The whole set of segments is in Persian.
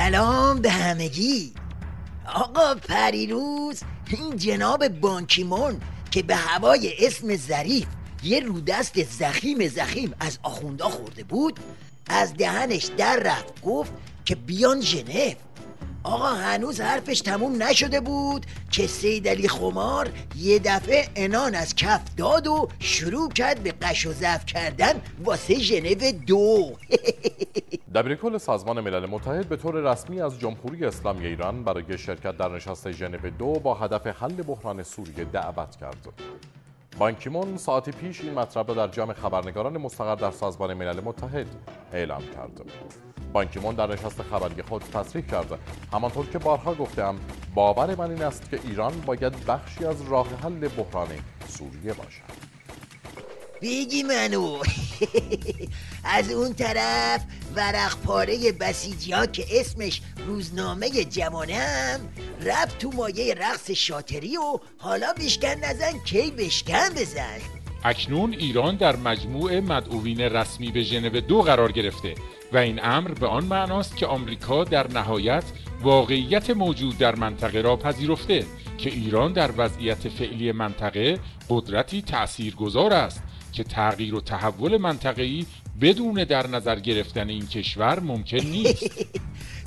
سلام به همگی. آقا پریروز این جناب بانکیمون که به هوای اسم ظریف یه رودست زخیم از آخوندا خورده بود، از دهنش در رفت گفت که بیان ژنو. آقا هنوز حرفش تموم نشده بود که سیدعلی خمار یه دفعه عنان از کف داد و شروع کرد به قش و ضعف کردن واسه ژنو 2. دبیرکل سازمان ملل متحد به طور رسمی از جمهوری اسلامی ایران برای شرکت در نشست ژنو 2 با هدف حل بحران سوریه دعوت کرد. بانکیمون ساعتی پیش این مطلب را در جمع خبرنگاران مستقر در سازمان ملل متحد اعلام کرد. بانکیمون در نشست خبری خود تصریح کرد: همانطور که بارها گفتم، باور من این است که ایران باید بخشی از راه حل بحران سوریه باشد. بگی منو. از اون طرف ورق پاره بسیجی ها که اسمش روزنامه جوانه هم رفت تو مایه رقص شاطری و حالا بشکن نزن کی بشکن بزن. اکنون ایران در مجموع مدعوین رسمی به ژنو 2 قرار گرفته و این امر به آن معناست که آمریکا در نهایت واقعیت موجود در منطقه را پذیرفته که ایران در وضعیت فعلی منطقه قدرتی تأثیرگذار است که تغییر و تحول منطقه‌ای بدون در نظر گرفتن این کشور ممکن نیست.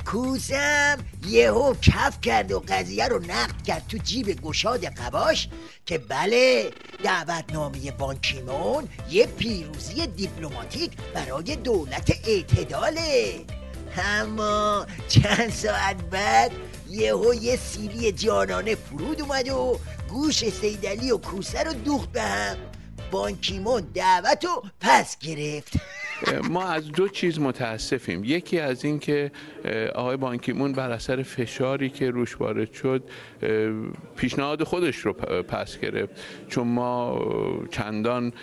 کوسم یهو کف کرد و قضیه رو نقد کرد تو جیب گشاد قباش که بله، دعوتنامه بانکیمون یه پیروزی دیپلماتیک برای دولت اعتداله. اما چند ساعت بعد یهو یه سیلی جانانه فرود اومد و گوش سیدعلی و کوسه رو دوخت به هم. بانکیمون دعوت رو پس گرفت. ما از دو چیز متاسفیم. یکی از این که آقای بانکیمون بر اثر فشاری که روش وارد شد پیشنهاد خودش رو پس گرفت، چون ما چندان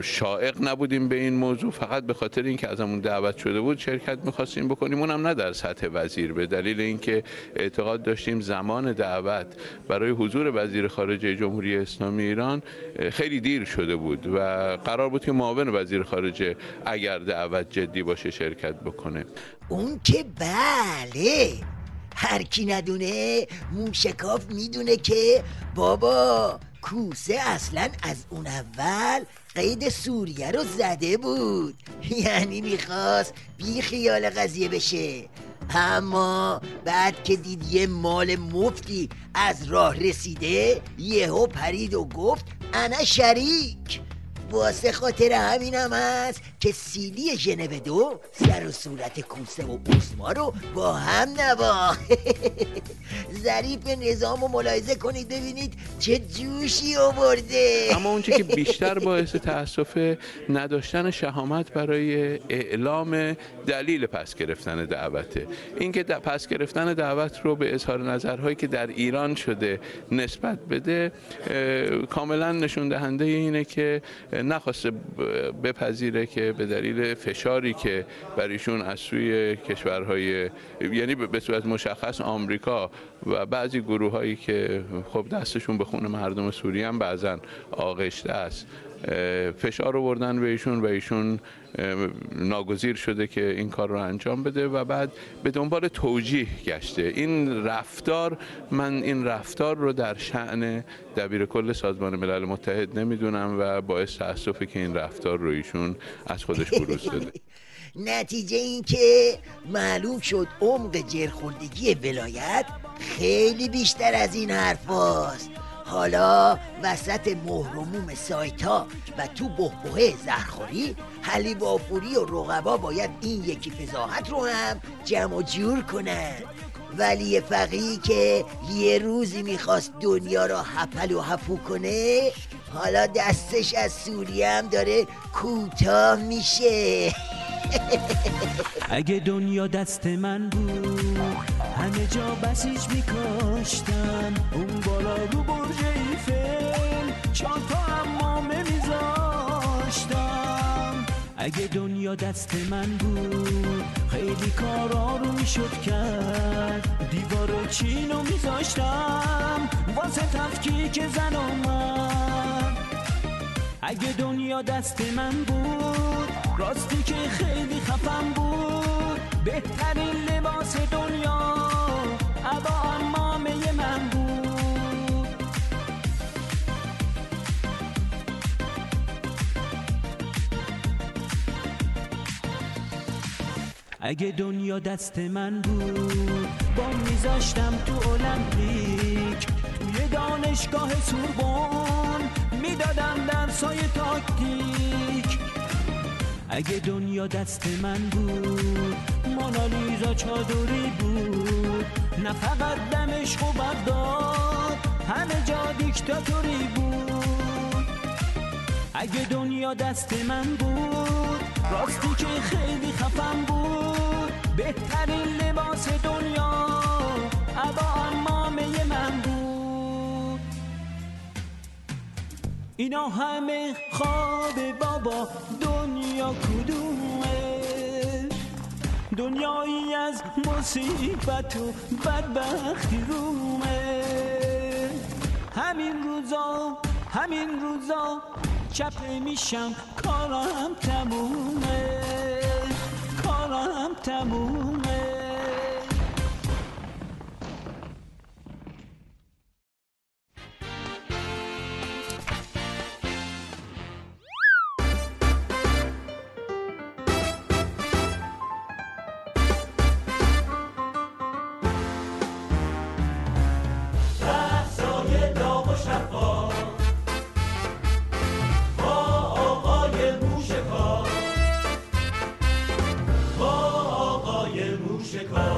شائق نبودیم به این موضوع، فقط به خاطر اینکه ازمون دعوت شده بود شرکت می‌خواستیم بکنیم، اونم نه در سطح وزیر، به دلیل اینکه اعتقاد داشتیم زمان دعوت برای حضور وزیر خارجه جمهوری اسلامی ایران خیلی دیر شده بود و قرار بود که معاون وزیر خارجه اگر دعوت جدی باشه شرکت بکنه. اون که بله، هر کی ندونه موشکاف میدونه که بابا کوسه اصلا از اون اول قید سوریه رو زده بود، یعنی میخواست بی خیال قضیه بشه. اما بعد که دید یه مال مفتی از راه رسیده یهو پرید و گفت انا شریک. واسه خاطر همینم هست که سیلی ژنو 2 سر و صورت کوسه و اوسما رو با هم نواخت. ظریف نظام رو ملاحظه کنید ببینید چه جوشی آورده. اما اونچه که بیشتر باعث تأسف نداشتن شهامت برای اعلام دلیل پس گرفتن دعوته. اینکه پس گرفتن دعوت رو به اظهار نظرهایی که در ایران شده نسبت بده کاملا نشون دهنده اینه که نخواسته بپذیره که به دلیل فشاری که بر ایشون از سوی کشورهای، یعنی به صورت مشخص آمریکا و بعضی گروه‌هایی که خب دستشون به خون مردم سوریه هم بعضن آغشته است، فشار آوردن به ایشون و ایشون ناگزیر شده که این کار رو انجام بده و بعد به دنبال توجیه گشته. من این رفتار رو در شأن دبیرکل سازمان ملل متحد نمیدونم و باعث تأسفه که این رفتار رو ایشون از خودش بروز داده. نتیجه این که معلوم شد عمق جرخوردگی ولایت خیلی بیشتر از این حرف هاست. حالا وسط مهرموم سایتا و تو بحبوحه زهرخوری حلیواپوری و رقبا باید این یکی فضاحت رو هم جمع و جور کنن. ولی فقیه که یه روزی میخواست دنیا را هپل و هپو کنه حالا دستش از سوریه هم داره کوتاه میشه. اگه دنیا دست من بود همه جا بسیج میکاشتم، اون بالا رو برج ایفل چند تا امامه میذاشتم. اگه دنیا دست من بود خیلی کارا رو میشد کرد، دیوار چینو میذاشتم واسه تفکیک زن و مرد. اگه دنیا دست من بود راستی که خیلی خفن بود، بهترین اگه دنیا دست من بود با میذاشتم تو المپیک، توی دانشگاه سوربن میدادم درسای تاکتیک. اگه دنیا دست من بود مونالیزا چادری بود، نه فقط دمشق و بغداد همه جا دیکتاتوری بود. اگه دنیا دست من بود راستی که خیلی خفن بود، بهترین لباس دنیا عبا عمامه من بود. اینا همه خواب بابا، دنیا کدومه؟ دنیایی از مصیبت و بدبختی رومه. همین روزا چپه میشم، کارم تمومه. موشکار